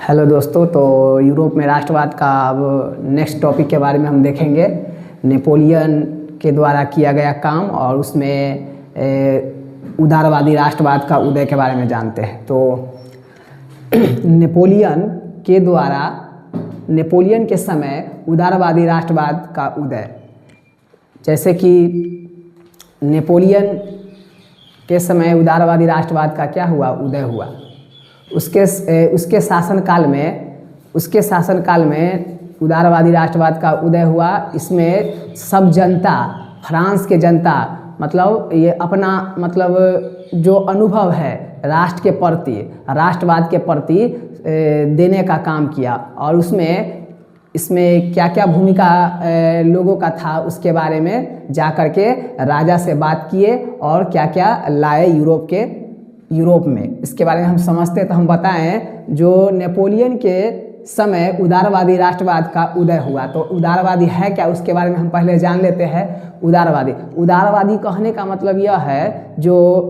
Hello दोस्तों, तो Europe में राष्ट्रवाद का अब नेक्स्ट टॉपिक के बारे में हम देखेंगे। नेपोलियन के द्वारा किया गया काम और उसमें उदारवादी राष्ट्रवाद का उदय के बारे में जानते हैं। तो नेपोलियन के समय उदारवादी राष्ट्रवाद का उदय, जैसे कि नेपोलियन के समय उदारवादी राष्ट्रवाद का क्या हुआ, उदय हुआ। उसके शासनकाल में उदारवादी राष्ट्रवाद का उदय हुआ। इसमें सब जनता, फ्रांस के जनता, मतलब ये अपना जो अनुभव है राष्ट्र के प्रति, राष्ट्रवाद के प्रति देने का काम किया। और इसमें क्या क्या भूमिका लोगों का था उसके बारे में जा कर के राजा से बात किए और क्या क्या लाए यूरोप में। इसके बारे में हम समझते तो हम बताएं, जो नेपोलियन के समय उदारवादी राष्ट्रवाद का उदय हुआ, तो उदारवादी है क्या उसके बारे में हम पहले जान लेते हैं। उदारवादी कहने का मतलब यह है जो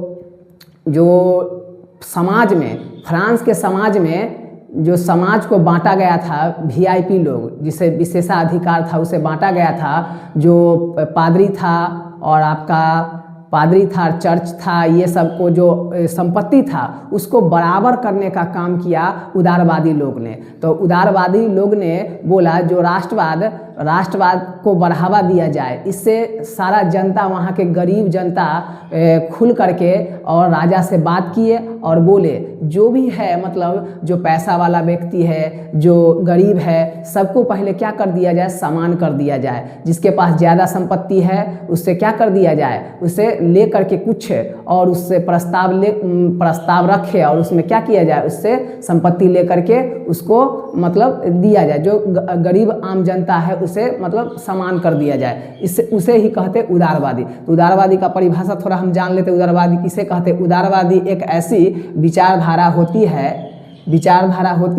समाज में, फ्रांस के समाज में जो समाज को बांटा गया था, वीआईपी लोग जिसे विशेषाधिकार था उसे बांटा गया था। जो पादरी था चर्च था, ये सब को जो संपत्ति था उसको बराबर करने का काम किया उदारवादी लोग ने। तो उदारवादी लोग ने बोला जो राष्ट्रवाद को बढ़ावा दिया जाए, इससे सारा जनता, वहाँ के गरीब जनता खुल करके और राजा से बात किए और बोले जो भी है, मतलब जो पैसा वाला व्यक्ति है, जो गरीब है, सबको पहले क्या कर दिया जाए, समान कर दिया जाए। जिसके पास ज़्यादा संपत्ति है उससे क्या कर दिया जाए, उसे ले करके कुछ और उससे प्रस्ताव रखे और उसमें क्या किया जाए, उससे संपत्ति ले करके उसको मतलब दिया जाए। जो गरीब आम जनता है उसे मतलब समान कर दिया जाए, उसे ही कहते उदारवादी। तो उदारवादी का परिभाषा थोड़ा हम जान लेते। उदारवादी किसे कहते? उदारवादी एक ऐसी विचारधारा होती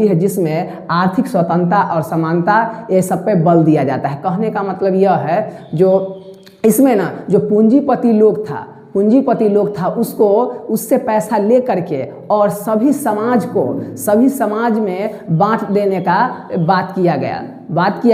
है जिसमें आर्थिक स्वतंत्रता और समानता ये सब पे बल दिया जाता है। कहने का मतलब यह है, जो इसमें ना जो पूंजीपति लोग था उससे पैसा ले करके और सभी समाज में बांट देने का बात किया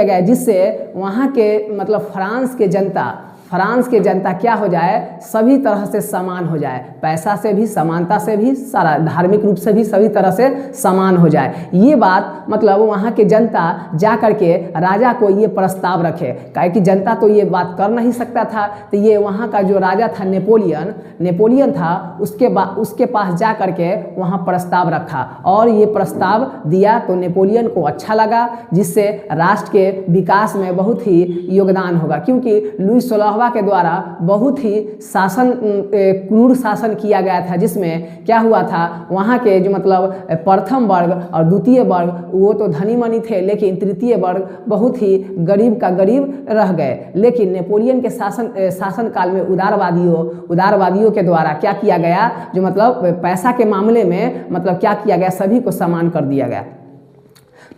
गया, जिससे वहाँ के मतलब फ्रांस के जनता क्या हो जाए, सभी तरह से समान हो जाए, पैसा से भी, समानता से भी, सारा धार्मिक रूप से भी सभी तरह से समान हो जाए। ये बात मतलब वहाँ के जनता जा करके राजा को ये प्रस्ताव रखे, काहे कि जनता तो ये बात कर नहीं सकता था। तो ये वहाँ का जो राजा था नेपोलियन था, उसके पास जा करके वहाँ प्रस्ताव रखा और ये प्रस्ताव दिया तो नेपोलियन को अच्छा लगा, जिससे राष्ट्र के विकास में बहुत ही योगदान होगा। क्योंकि लुई 16वां के द्वारा बहुत ही क्रूर शासन किया गया था, जिसमें क्या हुआ था, वहाँ के जो मतलब प्रथम वर्ग और द्वितीय वर्ग वो तो धनी मनी थे, लेकिन तृतीय वर्ग बहुत ही गरीब का गरीब रह गए। लेकिन नेपोलियन के शासन काल में उदारवादियों के द्वारा क्या किया गया, जो मतलब पैसा के मामले में मतलब क्या किया गया, सभी को समान कर दिया गया।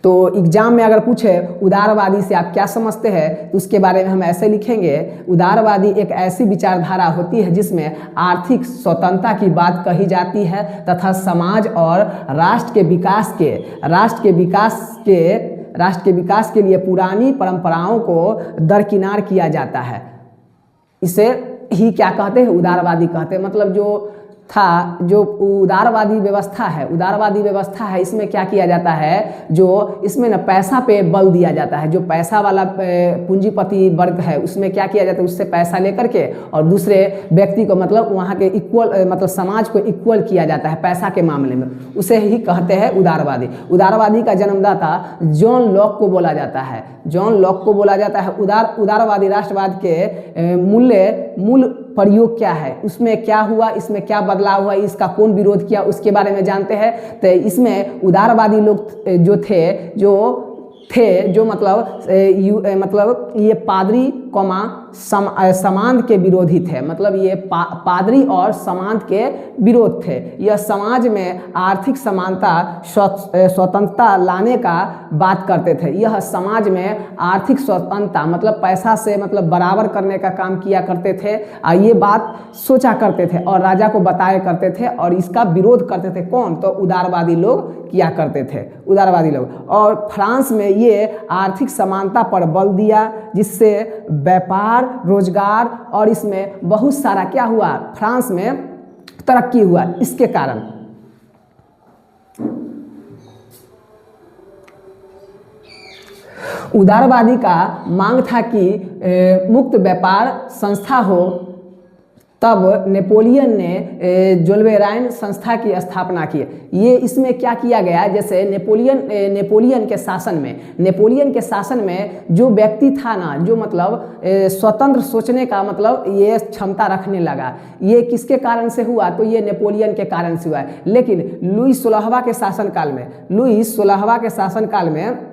तो एग्जाम में अगर पूछे उदारवादी से आप क्या समझते हैं, तो उसके बारे में हम ऐसे लिखेंगे, उदारवादी एक ऐसी विचारधारा होती है जिसमें आर्थिक स्वतंत्रता की बात कही जाती है तथा समाज और राष्ट्र के विकास के लिए पुरानी परंपराओं को दरकिनार किया जाता है। इसे ही क्या कहते हैं, उदारवादी कहते हैं। मतलब जो उदारवादी व्यवस्था है, इसमें क्या किया जाता है, जो इसमें ना पैसा पे बल दिया जाता है। जो पैसा वाला पूंजीपति वर्ग है उसमें क्या किया जाता है, उससे पैसा लेकर के और दूसरे व्यक्ति को मतलब वहाँ के इक्वल, मतलब समाज को इक्वल किया जाता है पैसा के मामले में, उसे ही कहते हैं उदारवादी। उदारवादी का जन्मदाता जॉन लॉक को बोला जाता है। उदारवादी राष्ट्रवाद के मूल प्रयोग क्या है, उसमें क्या हुआ, इसमें क्या बदलाव हुआ, इसका कौन विरोध किया, उसके बारे में जानते हैं। तो इसमें उदारवादी लोग जो थे, जो मतलब ये समांत के विरोधी थे। मतलब ये पादरी और समांत के विरोध थे। यह समाज में आर्थिक समानता स्वतंत्रता लाने का बात करते थे। यह समाज में आर्थिक स्वतंत्रता मतलब पैसा से मतलब बराबर करने का काम किया करते थे और ये बात सोचा करते थे और राजा को बताया करते थे और इसका विरोध करते थे। कौन? तो उदारवादी लोग किया करते थे, उदारवादी लोग। और फ्रांस में ये आर्थिक समानता पर बल दिया, जिससे व्यापार, रोजगार और इसमें बहुत सारा क्या हुआ, फ्रांस में तरक्की हुआ। इसके कारण उदारवादी का मांग था कि मुक्त व्यापार संस्था हो। तब नेपोलियन ने जोल्वेराइन संस्था की स्थापना की। ये इसमें क्या किया गया, जैसे नेपोलियन के शासन में जो व्यक्ति था ना, जो मतलब स्वतंत्र सोचने का मतलब ये क्षमता रखने लगा। ये किसके कारण से हुआ? तो ये नेपोलियन के कारण से हुआ है। लेकिन लुई 16वां के शासनकाल में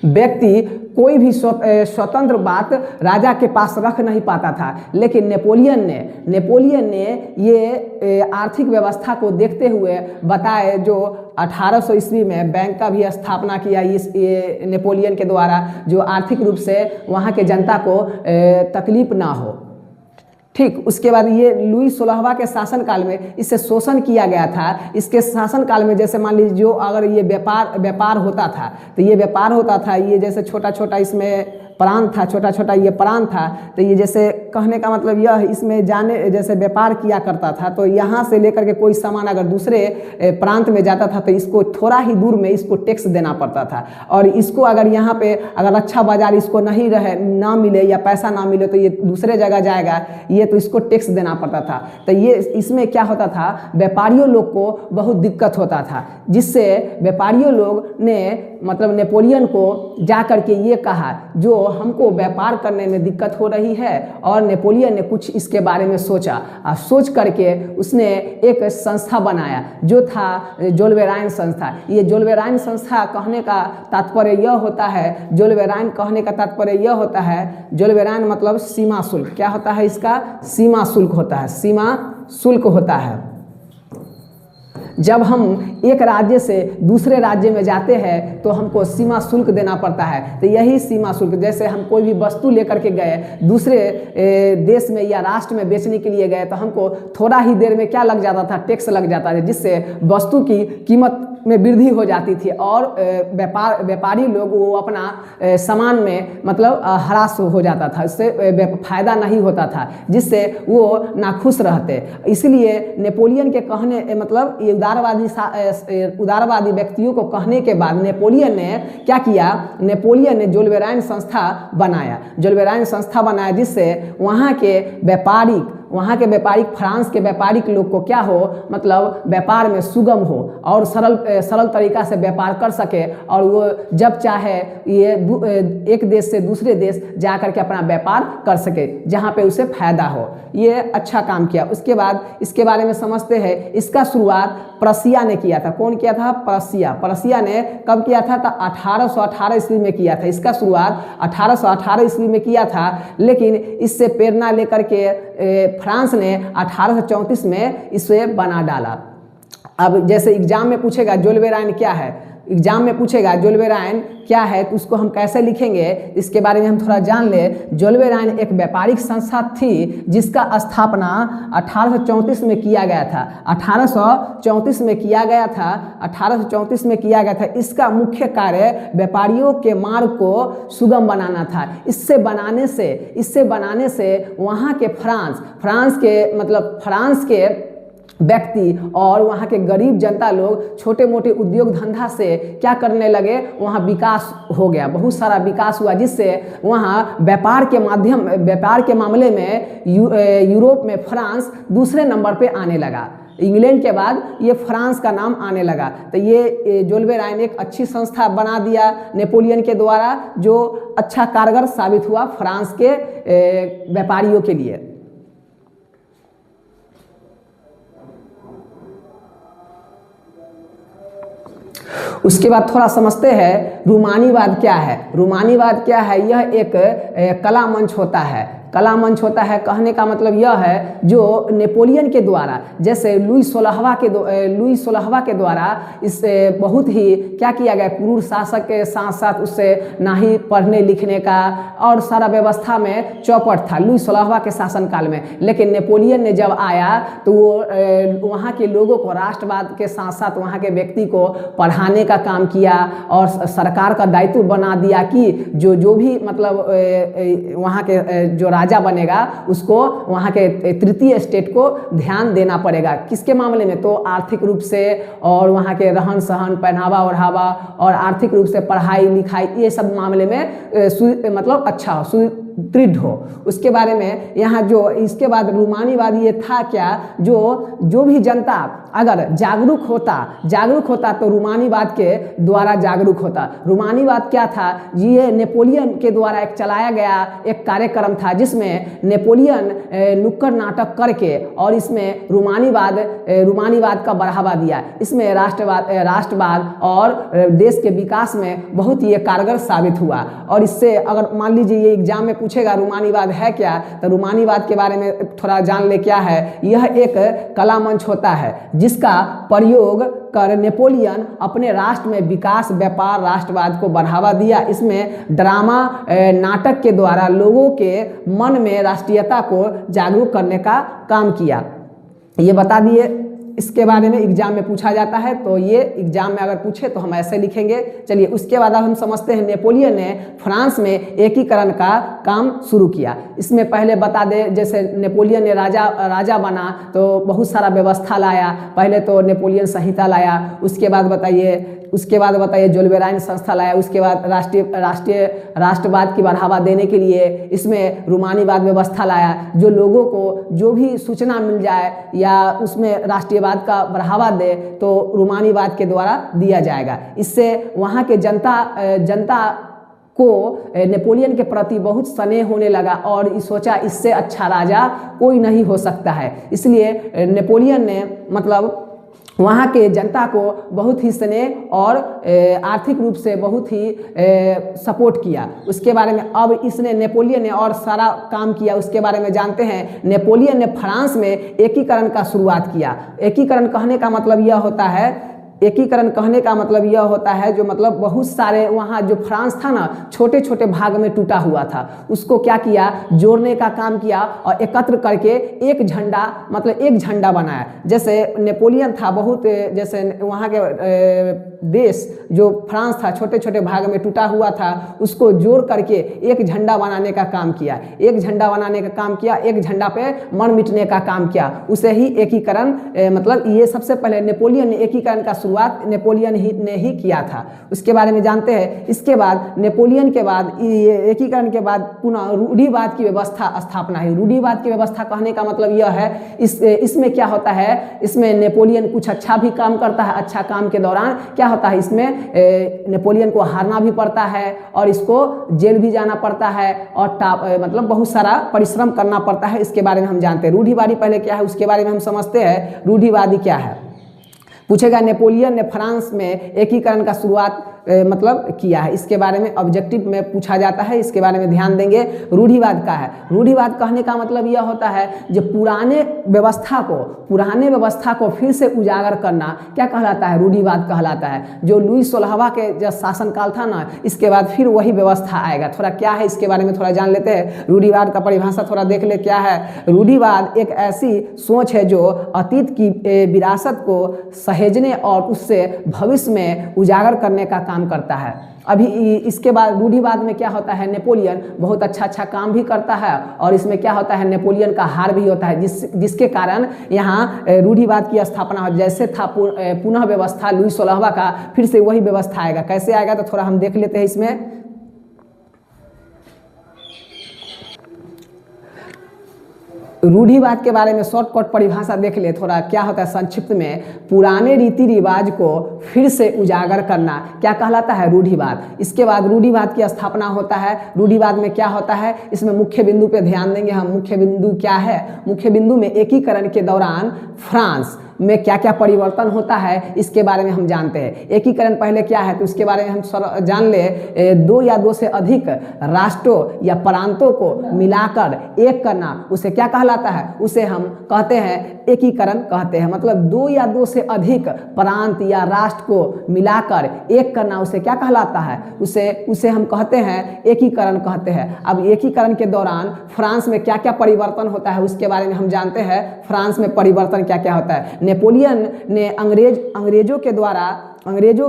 व्यक्ति कोई भी स्वतंत्र बात राजा के पास रख नहीं पाता था। लेकिन नेपोलियन ने ये आर्थिक व्यवस्था को देखते हुए बताए, जो 1800 ईस्वी में बैंक का भी स्थापना किया ये नेपोलियन के द्वारा, जो आर्थिक रूप से वहाँ के जनता को तकलीफ ना हो। ठीक, उसके बाद ये लुई 16वां के शासनकाल में इससे शोषण किया गया था। इसके शासनकाल में जैसे मान लीजिए जो अगर ये व्यापार होता था, तो ये व्यापार होता था, ये जैसे छोटा छोटा इसमें प्रांत था, छोटा छोटा ये प्रांत था, तो ये जैसे कहने का मतलब यह इसमें जाने जैसे व्यापार किया करता था, तो यहाँ से लेकर के कोई सामान अगर दूसरे प्रांत में जाता था तो इसको थोड़ा ही दूर में इसको टैक्स देना पड़ता था। और इसको अगर यहाँ पे अगर अच्छा बाजार इसको नहीं रहे, ना मिले या पैसा ना मिले, तो ये दूसरे जगह जाएगा, ये तो इसको टैक्स देना पड़ता था। तो ये इसमें क्या होता था, व्यापारियों लोग को बहुत दिक्कत होता था, जिससे व्यापारियों लोग ने मतलब नेपोलियन को जा करके ये कहा, जो हमको व्यापार करने में दिक्कत हो रही है। और नेपोलियन ने कुछ इसके बारे में सोचा और सोच करके उसने एक संस्था बनाया, जो था जोल्वेराइन संस्था। ये जोल्वेराइन संस्था कहने का तात्पर्य यह होता है, जोल्वेराइन कहने का तात्पर्य यह होता है, जोल्वेराइन मतलब सीमा शुल्क। क्या होता है इसका? सीमा शुल्क होता है, सीमा शुल्क होता है। जब हम एक राज्य से दूसरे राज्य में जाते हैं तो हमको सीमा शुल्क देना पड़ता है। तो यही सीमा शुल्क, जैसे हम कोई भी वस्तु लेकर के गए दूसरे देश में या राष्ट्र में बेचने के लिए गए, तो हमको थोड़ा ही देर में क्या लग जाता था, टैक्स लग जाता था, जिससे वस्तु की कीमत में वृद्धि हो जाती थी और व्यापारी लोग वो अपना सामान में मतलब हरास हो जाता था, इससे फायदा नहीं होता था, जिससे वो नाखुश रहते। इसलिए नेपोलियन के कहने मतलब ये उदारवादी व्यक्तियों को कहने के बाद नेपोलियन ने क्या किया, नेपोलियन ने जोल्वेराइन संस्था बनाया, जिससे वहाँ के व्यापारिक फ्रांस के व्यापारिक लोग को क्या हो, मतलब व्यापार में सुगम हो और सरल तरीका से व्यापार कर सके, और वो जब चाहे ये एक देश से दूसरे देश जा कर के अपना व्यापार कर सके, जहाँ पे उसे फायदा हो। ये अच्छा काम किया। उसके बाद इसके बारे में समझते हैं, इसका शुरुआत प्रसिया ने किया था। कौन किया था? प्रसिया ने कब किया था? तो 1818 ईस्वी में किया था। इसका शुरुआत 1818 ईस्वी में किया था, लेकिन इससे प्रेरणा लेकर के फ्रांस ने 1834 में इसे बना डाला। अब जैसे एग्जाम में पूछेगा जोल्वेराइन क्या है, जोल्वेराइन क्या है, तो उसको हम कैसे लिखेंगे, इसके बारे में हम थोड़ा जान ले। जोल्वेराइन एक व्यापारिक संस्था थी जिसका स्थापना 1834 में किया गया था। 1834 में किया गया था। इसका मुख्य कार्य व्यापारियों के मार्ग को सुगम बनाना था। इससे बनाने से वहाँ के फ्रांस के व्यक्ति और वहाँ के गरीब जनता लोग छोटे मोटे उद्योग धंधा से क्या करने लगे, वहाँ विकास हो गया, बहुत सारा विकास हुआ, जिससे वहाँ व्यापार के मामले में यूरोप में फ्रांस दूसरे नंबर पे आने लगा। इंग्लैंड के बाद ये फ्रांस का नाम आने लगा। तो ये जोल्वेराइन एक अच्छी संस्था बना दिया नेपोलियन के द्वारा, जो अच्छा कारगर साबित हुआ फ्रांस के व्यापारियों के लिए। उसके बाद थोड़ा समझते हैं रूमानीवाद क्या है। रूमानीवाद क्या है? यह एक कला मंच होता है। कला मंच होता है कहने का मतलब यह है जो नेपोलियन के द्वारा, जैसे लुई 16वां के द्वारा इससे बहुत ही क्या किया गया, क्रूर शासक के साथ साथ उससे ना ही पढ़ने लिखने का और सारा व्यवस्था में चौपट था लुई 16वां के शासनकाल में। लेकिन नेपोलियन ने जब आया तो वो वहाँ के लोगों को राष्ट्रवाद के साथ साथ वहाँ के व्यक्ति को पढ़ाने का काम किया और सरकार का दायित्व बना दिया कि जो भी मतलब वहाँ के जो राजा बनेगा उसको वहाँ के तृतीय स्टेट को ध्यान देना पड़ेगा। किसके मामले में? तो आर्थिक रूप से और वहाँ के रहन सहन, पहनावा ओढ़ावा और आर्थिक रूप से पढ़ाई लिखाई, ये सब मामले में मतलब अच्छा हो, सुदृढ़ हो। उसके बारे में यहाँ जो इसके बाद रूमानीवाद ये था क्या, जो भी जनता अगर जागरूक होता तो रूमानीवाद के द्वारा जागरूक होता। रूमानीवाद क्या था? ये नेपोलियन के द्वारा एक चलाया गया एक कार्यक्रम था जिसमें नेपोलियन नुक्कड़ नाटक करके और इसमें रूमानीवाद का बढ़ावा दिया। इसमें राष्ट्रवाद और देश के विकास में बहुत ही कारगर साबित हुआ। और इससे अगर मान लीजिए ये एग्जाम में पूछेगा रूमानीवाद है क्या, तो रूमानीवाद के बारे में थोड़ा जान ले। क्या है? यह एक कला मंच होता है जिसका प्रयोग कर नेपोलियन अपने राष्ट्र में विकास, व्यापार, राष्ट्रवाद को बढ़ावा दिया। इसमें ड्रामा नाटक के द्वारा लोगों के मन में राष्ट्रीयता को जागरूक करने का काम किया। ये बता दिए। इसके बारे में एग्जाम में पूछा जाता है, तो ये एग्जाम में अगर पूछे तो हम ऐसे लिखेंगे। चलिए उसके बाद हम समझते हैं नेपोलियन ने फ्रांस में एकीकरण का काम शुरू किया। इसमें पहले बता दे, जैसे नेपोलियन ने राजा बना तो बहुत सारा व्यवस्था लाया। पहले तो नेपोलियन संहिता लाया, उसके बाद बताइए जोल्बेराइन संस्था लाया। उसके बाद राष्ट्रवाद की बढ़ावा देने के लिए इसमें रूमानीवाद व्यवस्था लाया, जो लोगों को जो भी सूचना मिल जाए या उसमें राष्ट्रीयवाद का बढ़ावा दे तो रूमानीवाद के द्वारा दिया जाएगा। इससे वहाँ के जनता को नेपोलियन के प्रति बहुत स्नेह होने लगा और सोचा इससे अच्छा राजा कोई नहीं हो सकता है। इसलिए नेपोलियन ने मतलब वहाँ के जनता को बहुत ही स्नेह और आर्थिक रूप से बहुत ही सपोर्ट किया। उसके बारे में अब नेपोलियन ने और सारा काम किया। उसके बारे में जानते हैं। नेपोलियन ने फ्रांस में एकीकरण का शुरुआत किया। एकीकरण कहने का मतलब यह होता है जो मतलब बहुत सारे वहाँ जो फ्रांस था ना, छोटे छोटे भाग में टूटा हुआ था, उसको क्या किया, जोड़ने का काम किया और एकत्र करके एक झंडा बनाया। जैसे नेपोलियन था बहुत, जैसे वहाँ के देश जो फ्रांस था छोटे छोटे भाग में टूटा हुआ था, उसको जोड़ करके एक झंडा बनाने का काम किया। एक झंडा पे मन मिटने का काम किया। उसे ही एकीकरण मतलब ये सबसे पहले नेपोलियन ने एकीकरण का शुरुआत नेपोलियन ने ही किया था। उसके बारे में जानते हैं। इसके बाद नेपोलियन के बाद एकीकरण के बाद पुनः रूढ़िवाद की व्यवस्था स्थापना हुई। रूढ़िवाद की व्यवस्था कहने का मतलब यह है इसमें क्या होता है, इसमें नेपोलियन कुछ अच्छा भी काम करता है। अच्छा काम के दौरान क्या होता है, इसमें नेपोलियन को हारना भी पड़ता है और इसको जेल भी जाना पड़ता है और मतलब बहुत सारा परिश्रम करना पड़ता है। इसके बारे में हम जानते हैं। रूढ़िवादी पहले क्या है उसके बारे में हम समझते हैं। रूढ़िवादी क्या है पूछेगा। नेपोलियन ने फ्रांस में एकीकरण का शुरुआत मतलब किया है। इसके बारे में ऑब्जेक्टिव में पूछा जाता है, इसके बारे में ध्यान देंगे। रूढ़िवाद का है। रूढ़िवाद कहने का मतलब यह होता है जो पुराने व्यवस्था को फिर से उजागर करना क्या कहलाता है, रूढ़िवाद कहलाता है। जो लुई 16वां के जब शासनकाल था ना, इसके बाद फिर वही व्यवस्था आएगा। थोड़ा क्या है इसके बारे में थोड़ा जान लेते हैं। रूढ़िवाद का परिभाषा थोड़ा देख ले क्या है। रूढ़िवाद एक ऐसी सोच है जो अतीत की विरासत को सहेजने और उससे भविष्य में उजागर करने का काम करता है। अभी इसके बाद रूढ़िवाद में क्या होता है, नेपोलियन बहुत अच्छा काम भी करता है और इसमें क्या होता है, नेपोलियन का हार भी होता है, जिसके कारण यहाँ रूढ़िवाद की स्थापना हो। जैसे था पुनः व्यवस्था लुई 16वां का, फिर से वही व्यवस्था आएगा। कैसे आएगा तो थोड़ा हम देख लेते हैं। इसमें रूढ़िवाद के बारे में शॉर्टकट परिभाषा देख ले थोड़ा। क्या होता है संक्षिप्त में, पुराने रीति रिवाज को फिर से उजागर करना क्या कहलाता है, रूढ़िवाद। इसके बाद रूढ़िवाद की स्थापना होता है। रूढ़िवाद में क्या होता है, इसमें मुख्य बिंदु पे ध्यान देंगे हम। मुख्य बिंदु क्या है, मुख्य बिंदु में एकीकरण के दौरान फ्रांस में क्या क्या परिवर्तन होता है इसके बारे में हम जानते हैं। एकीकरण पहले क्या है तो उसके बारे में हम जान ले। दो या दो से अधिक राष्ट्रों या प्रांतों को मिलाकर एक करना उसे क्या कहलाता है, उसे हम कहते हैं एकीकरण कहते हैं। मतलब दो या दो से अधिक प्रांत या राष्ट्र को मिलाकर एक करना उसे क्या कहलाता है, उसे हम कहते हैं एकीकरण कहते हैं। अब एकीकरण के दौरान फ्रांस में क्या क्या परिवर्तन होता है उसके बारे में हम जानते हैं। फ्रांस में परिवर्तन क्या क्या होता है। नेपोलियन ने अंग्रेजों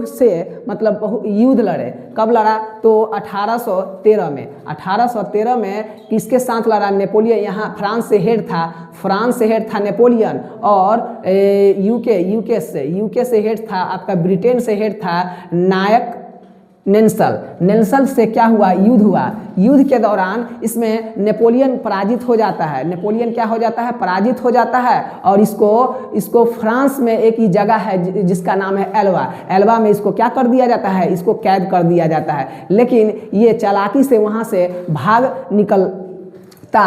से मतलब युद्ध लड़े। कब लड़ा तो 1813 में। 1813 में किसके साथ लड़ा, नेपोलियन। यहाँ फ्रांस से हेड था नेपोलियन। और यूके से हेड था आपका, ब्रिटेन से हेड था नायक नेल्सन से क्या हुआ, युद्ध हुआ। युद्ध के दौरान इसमें नेपोलियन पराजित हो जाता है। नेपोलियन क्या हो जाता है, पराजित हो जाता है। और इसको फ्रांस में एक ही जगह है जिसका नाम है एल्वा में इसको क्या कर दिया जाता है, इसको कैद कर दिया जाता है। लेकिन ये चालाकी से वहाँ से भाग निकलता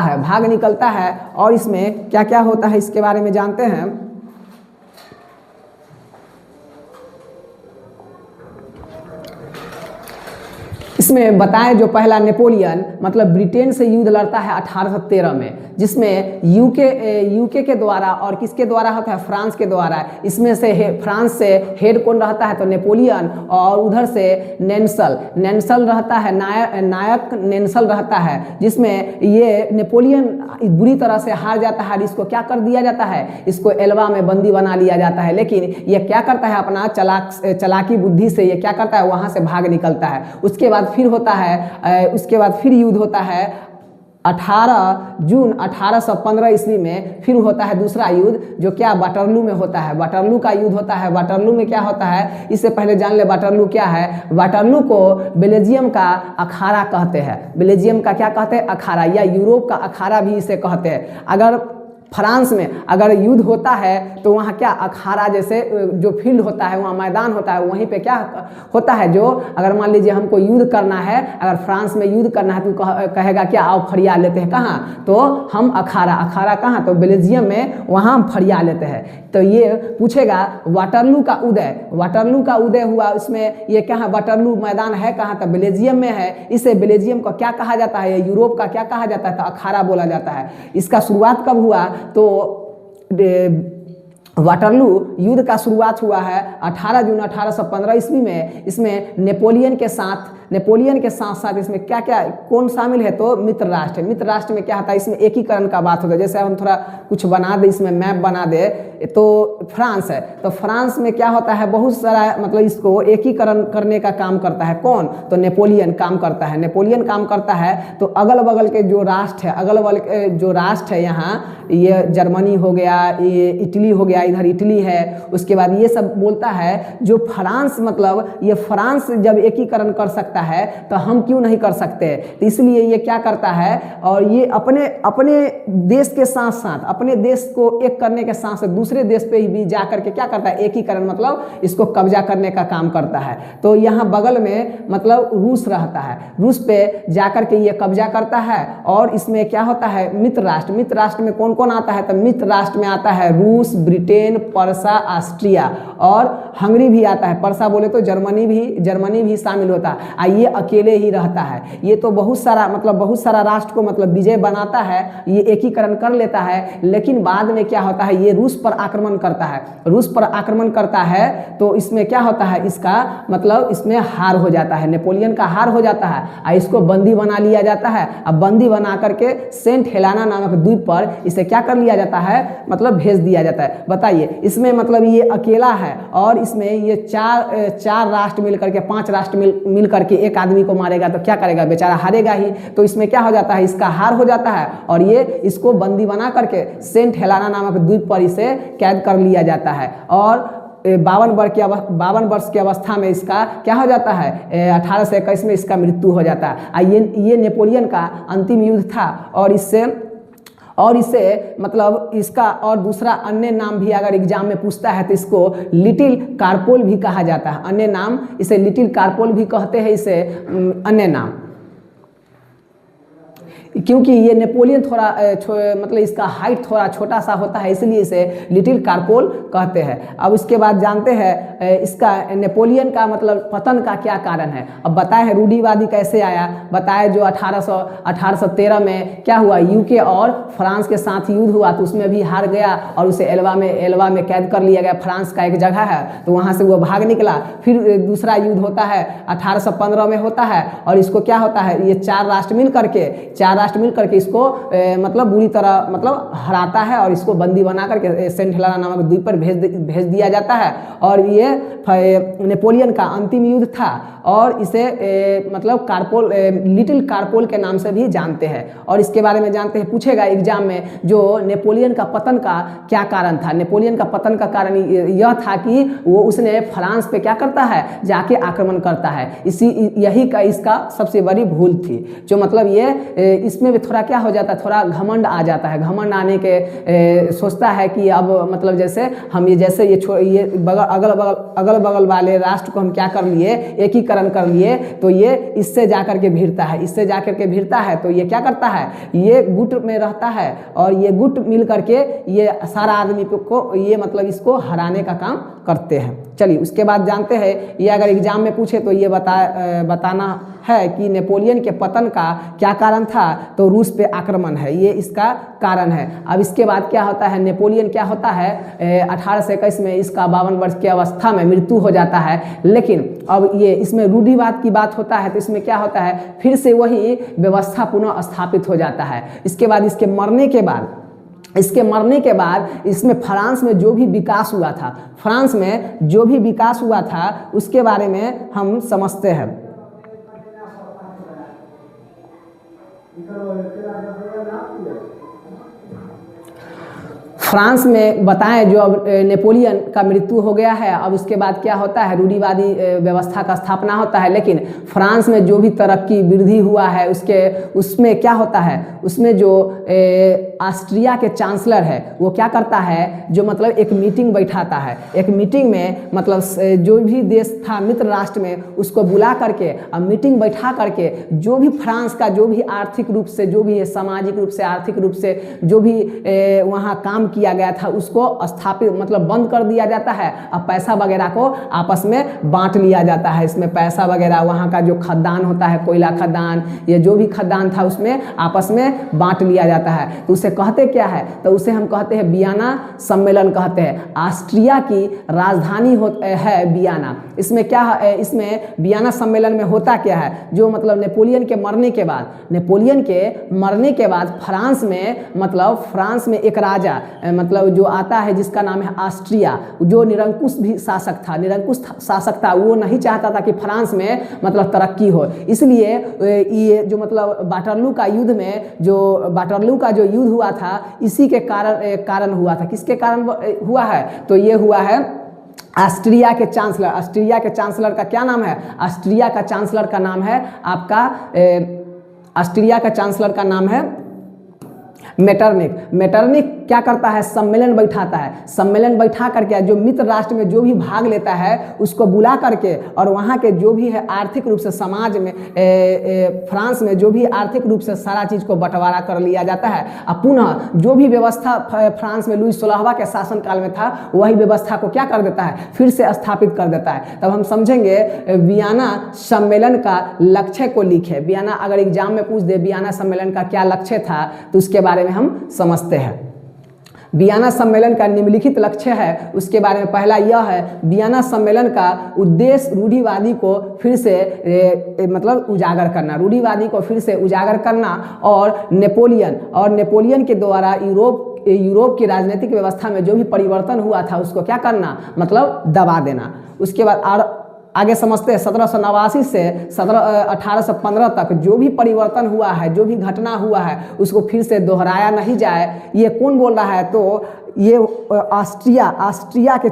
है। और इसमें क्या क्या होता है इसके बारे में जानते हैं। इसमें बताएं जो पहला नेपोलियन मतलब ब्रिटेन से युद्ध लड़ता है 1813 में, जिसमें यूके के द्वारा और किसके द्वारा होता है, फ्रांस के द्वारा। इसमें से फ्रांस से हेड कौन रहता है तो नेपोलियन, और उधर से नेल्सन रहता है, नायक नेल्सन रहता है। जिसमें ये नेपोलियन बुरी तरह से हार जाता है। इसको क्या कर दिया जाता है, इसको एल्वा में बंदी बना लिया जाता है। लेकिन ये क्या करता है, अपना चालाकी बुद्धि से ये क्या करता है, वहाँ से भाग निकलता है। उसके बाद फिर युद्ध होता है 18 जून 1815 ईस्वी में। फिर होता है दूसरा युद्ध जो क्या वाटरलू में होता है। वाटरलू का युद्ध होता है। वाटरलू में क्या होता है, इससे पहले जान ले वाटरलू क्या है। वाटरलू को बेल्जियम का अखाड़ा कहते हैं। बेल्जियम का क्या कहते हैं, अखाड़ा, या यूरोप का अखाड़ा भी इसे कहते हैं। अगर फ्रांस में अगर युद्ध होता है तो वहाँ क्या अखाड़ा जैसे जो फील्ड होता है, वहाँ मैदान होता है, वहीं पे क्या होता है, जो अगर मान लीजिए हमको युद्ध करना है, अगर फ्रांस में युद्ध करना है तो कहेगा क्या, आओ फरिया लेते हैं। कहाँ, तो हम अखाड़ा कहाँ, तो बेल्जियम में, वहाँ हम फरिया लेते हैं। तो ये पूछेगा वाटरलू का उदय हुआ। उसमें ये कहाँ, वाटरलू मैदान है कहाँ, तो बेल्जियम में है। इसे बेल्जियम को क्या कहा जाता है, यूरोप का क्या कहा जाता है, तो अखाड़ा बोला जाता है। इसका शुरुआत कब हुआ तो वाटरलू युद्ध का शुरुआत हुआ है 18 जून 1815 ईस्वी में। इसमें नेपोलियन के साथ इसमें क्या क्या कौन शामिल है, तो मित्र राष्ट्र में क्या होता है, इसमें एकीकरण का बात होता है। जैसे हम थोड़ा कुछ बना दे, इसमें मैप बना दे, तो फ्रांस है, तो फ्रांस में क्या होता है, बहुत सारा मतलब इसको एकीकरण करने का काम करता है। कौन, तो नेपोलियन काम करता है। तो अगल बगल के जो राष्ट्र है, यहाँ ये जर्मनी हो गया, ये इटली हो गया, इधर इटली है। उसके बाद ये सब बोलता है जो फ्रांस, मतलब ये फ्रांस जब एकीकरण कर सकता है तो हम क्यों नहीं कर सकते। तो इसलिए ये क्या करता है, और ये अपने देश के साथ साथ, अपने देश को एक करने के साथ साथ दूसरे देश पे भी जा करके क्या करता है, एकीकरण मतलब इसको कब्जा करने का काम करता है। तो यहाँ बगल में मतलब रूस रहता है, रूस पे जा करके ये कब्जा करता है। और इसमें क्या होता है, मित्र राष्ट्र में कौन कौन आता है, तो मित्र राष्ट्र में आता है रूस, ब्रिटेन, पर्सा, ऑस्ट्रिया और हंगरी भी आता है। पर्सा बोले तो जर्मनी भी शामिल होता है। ये अकेले ही रहता है। ये तो बहुत सारा राष्ट्र को मतलब विजय बनाता है, ये एकीकरण कर लेता है। लेकिन बाद में क्या होता है, ये रूस पर आक्रमण करता है। तो इसमें क्या होता है, इसका मतलब इसमें हार हो जाता है, नेपोलियन का हार हो जाता है। और इसको बंदी बना लिया जाता है। अब बंदी बना करके सेंट हेलेना नामक द्वीप पर इसे क्या कर लिया जाता है, मतलब भेज दिया जाता है। बताइए, इसमें मतलब ये अकेला है और इसमें ये चार राष्ट्र मिलकर के, 5 राष्ट्र मिलकर के एक आदमी को मारेगा तो क्या करेगा, बेचारा हारेगा ही। तो इसमें क्या हो जाता है, इसका हार हो जाता है और ये इसको बंदी बना करके सेंट हेलेना नामक द्वीप पर इसे कैद कर लिया जाता है। और 52 वर्ष की अवस्था में इसका क्या हो जाता है, 1821 में इसका मृत्यु हो जाता है। ये नेपोलियन का अंतिम युद्ध था। और इसे मतलब इसका और दूसरा अन्य नाम भी अगर एग्जाम में पूछता है तो इसको लिटिल कारपोल भी कहा जाता है। अन्य नाम इसे लिटिल कारपोल भी कहते हैं, इसे अन्य नाम। क्योंकि ये नेपोलियन थोड़ा मतलब इसका हाइट थोड़ा छोटा सा होता है, इसलिए इसे लिटिल कारपोल कहते हैं। अब इसके बाद जानते हैं इसका नेपोलियन का मतलब पतन का क्या कारण है। अब बताए हैं रूढ़िवादी कैसे आया, बताए जो 1813 में क्या हुआ, यूके और फ्रांस के साथ युद्ध हुआ तो उसमें भी हार गया और उसे एल्वा में कैद कर लिया गया। फ्रांस का एक जगह है तो वहाँ से वो भाग निकला। फिर दूसरा युद्ध होता है 1815 में होता है और इसको क्या होता है, ये चार राष्ट्र मिल करके इसको मतलब बुरी तरह मतलब हराता है और इसको बंदी बना करके सेंट हेलेना नामक द्वीप पर भेज दिया जाता है। और ये नेपोलियन का अंतिम युद्ध था और इसे मतलब लिटिल कारपोल के नाम से भी जानते हैं। और इसके बारे में जानते हैं, पूछेगा एग्जाम में, जो नेपोलियन का पतन का क्या कारण था। नेपोलियन का पतन का कारण यह था कि वो उसने फ्रांस पे क्या करता है, जाके आक्रमण करता है। यही का इसका सबसे बड़ी भूल थी। जो मतलब ये इसमें भी थोड़ा क्या हो जाता है, थोड़ा घमंड आ जाता है। घमंड आने के सोचता है कि अब मतलब जैसे हम ये अगल बगल वाले राष्ट्र को हम क्या कर लिए, एकीकरण कर लिए, तो ये इससे जाकर के भिड़ता है तो ये क्या करता है, ये गुट में रहता है और ये गुट मिल करके ये सारा आदमी को ये मतलब इसको हराने का काम करते हैं। चलिए उसके बाद जानते हैं, ये अगर एग्जाम में पूछे तो ये बताना है कि नेपोलियन के पतन का क्या कारण था, तो रूस पे आक्रमण है, ये इसका कारण है। अब इसके बाद क्या होता है, नेपोलियन क्या होता है 1821 में इसका 52 वर्ष की अवस्था में मृत्यु हो जाता है। लेकिन अब ये इसमें रूढ़िवाद की बात होता है तो इसमें क्या होता है, फिर से वही व्यवस्था पुनः स्थापित हो जाता है। इसके बाद इसके मरने के बाद इसमें फ्रांस में जो भी विकास हुआ था उसके बारे में हम समझते हैं। फ्रांस में बताएं जो अब नेपोलियन का मृत्यु हो गया है, अब उसके बाद क्या होता है, रूढ़िवादी व्यवस्था का स्थापना होता है। लेकिन फ्रांस में जो भी तरक्की वृद्धि हुआ है उसमें क्या होता है, उसमें जो ऑस्ट्रिया के चांसलर है वो क्या करता है, जो मतलब एक मीटिंग बैठाता है। एक मीटिंग में मतलब जो भी देश था मित्र राष्ट्र में उसको बुला करके अब मीटिंग बैठा करके जो भी फ्रांस का जो भी आर्थिक रूप से, जो भी सामाजिक रूप से, आर्थिक रूप से जो भी वहाँ काम किया गया था उसको स्थापित मतलब बंद कर दिया जाता है। अब पैसा वगैरह को आपस में बांट लिया जाता है। इसमें पैसा वगैरह वहाँ का जो खदान होता है, कोयला खदान, ये जो भी खदान था उसमें आपस में बांट लिया जाता है। तो उसे कहते क्या है, तो उसे हम कहते हैं वियना सम्मेलन कहते हैं। ऑस्ट्रिया की राजधानी है वियना। इसमें क्या है, इसमें वियना सम्मेलन में होता क्या है, जो मतलब नेपोलियन के मरने के बाद फ्रांस में एक राजा मतलब जो आता है जिसका नाम है ऑस्ट्रिया, जो निरंकुश शासक था। वो नहीं चाहता था कि फ्रांस में मतलब तरक्की हो, इसलिए ये जो मतलब वाटरलू का जो युद्ध हुआ था इसी के कारण हुआ था। किसके कारण हुआ है, तो ये हुआ है ऑस्ट्रिया के चांसलर का क्या नाम है, ऑस्ट्रिया का चांसलर का नाम है आपका ऑस्ट्रिया का चांसलर का नाम है मेटरनिक क्या करता है, सम्मेलन बैठा करके जो मित्र राष्ट्र में जो भी भाग लेता है उसको बुला करके और वहाँ के जो भी है आर्थिक रूप से समाज में फ्रांस में जो भी आर्थिक रूप से सारा चीज़ को बंटवारा कर लिया जाता है। अब पुनः जो भी व्यवस्था फ्रांस में लुई 16वां के शासनकाल में था वही व्यवस्था को क्या कर देता है, फिर से स्थापित कर देता है। तब हम समझेंगे वियना सम्मेलन का लक्ष्य को लिखे। वियना अगर एग्जाम में पूछ दे वियना सम्मेलन का क्या लक्ष्य था तो उसके बारे में हम समझते हैं। वियना सम्मेलन का निम्नलिखित लक्ष्य है, उसके बारे में पहला यह है, वियना सम्मेलन का उद्देश्य रूढ़िवादी को फिर से मतलब रूढ़िवादी को फिर से उजागर करना और नेपोलियन के द्वारा यूरोप की राजनीतिक व्यवस्था में जो भी परिवर्तन हुआ था उसको क्या करना, मतलब दबा देना। उसके बाद और आगे समझते हैं 1789 से 1815 तक जो भी परिवर्तन हुआ है, जो भी घटना हुआ है उसको फिर से दोहराया नहीं जाए। ये कौन बोल रहा है, तो ये ऑस्ट्रिया के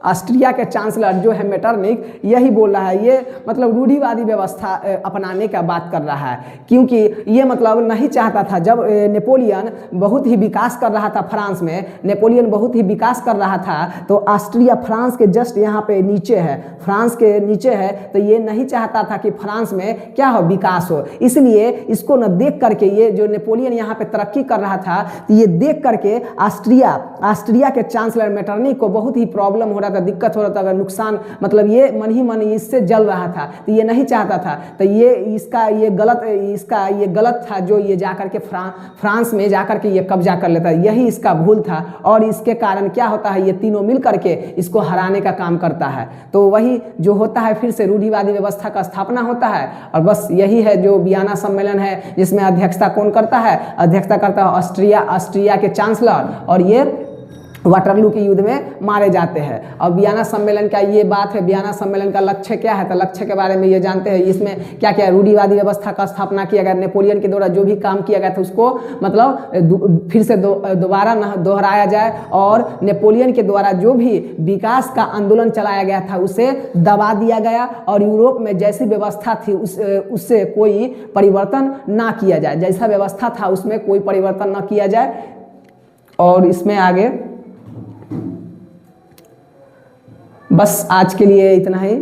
ऑस्ट्रिया के चांसलर जो है मेटरनिक यही बोल रहा है, ये मतलब रूढ़िवादी व्यवस्था अपनाने का बात कर रहा है, क्योंकि ये मतलब नहीं चाहता था। जब नेपोलियन बहुत ही विकास कर रहा था फ्रांस में, नेपोलियन बहुत ही विकास कर रहा था, तो ऑस्ट्रिया फ्रांस के जस्ट यहाँ पे नीचे है, फ्रांस के नीचे है, तो ये नहीं चाहता था कि फ्रांस में क्या हो, विकास हो। इसलिए इसको न देख करके, ये जो नेपोलियन यहाँ पे तरक्की कर रहा था, तो ये देख करके ऑस्ट्रिया के चांसलर मेटरनिक को बहुत ही प्रॉब्लम हो रहा था, दिक्कत हो रहा था, अगर नुकसान मतलब ये मन ही मन इससे जल रहा था, तो ये नहीं चाहता था। तो ये इसका ये गलत था जो ये जाकर के फ्रांस में जाकर के ये कब्जा कर लेता है, यही इसका भूल था। और इसके कारण क्या होता है, ये तीनों मिल करके इसको हराने का काम करता है। तो वही जो होता है, फिर से रूढ़िवादी व्यवस्था का स्थापना होता है। और बस यही है जो वियना सम्मेलन है, जिसमें अध्यक्षता कौन करता है, अध्यक्षता करता है ऑस्ट्रिया के चांसलर, और ये वाटरलू के युद्ध में मारे जाते हैं। और वियना सम्मेलन का ये बात है, वियना सम्मेलन का लक्ष्य क्या है, तो लक्ष्य के बारे में ये जानते हैं। इसमें क्या क्या रूढ़िवादी व्यवस्था का स्थापना किया गया, नेपोलियन के द्वारा जो भी काम किया गया था उसको मतलब फिर से दोबारा दोहराया जाए, और नेपोलियन के द्वारा जो भी विकास का आंदोलन चलाया गया था उसे दबा दिया गया, और यूरोप में जैसी व्यवस्था थी उससे कोई परिवर्तन ना किया जाए, जैसा व्यवस्था था उसमें कोई परिवर्तन ना किया जाए। और इसमें आगे बस आज के लिए इतना ही।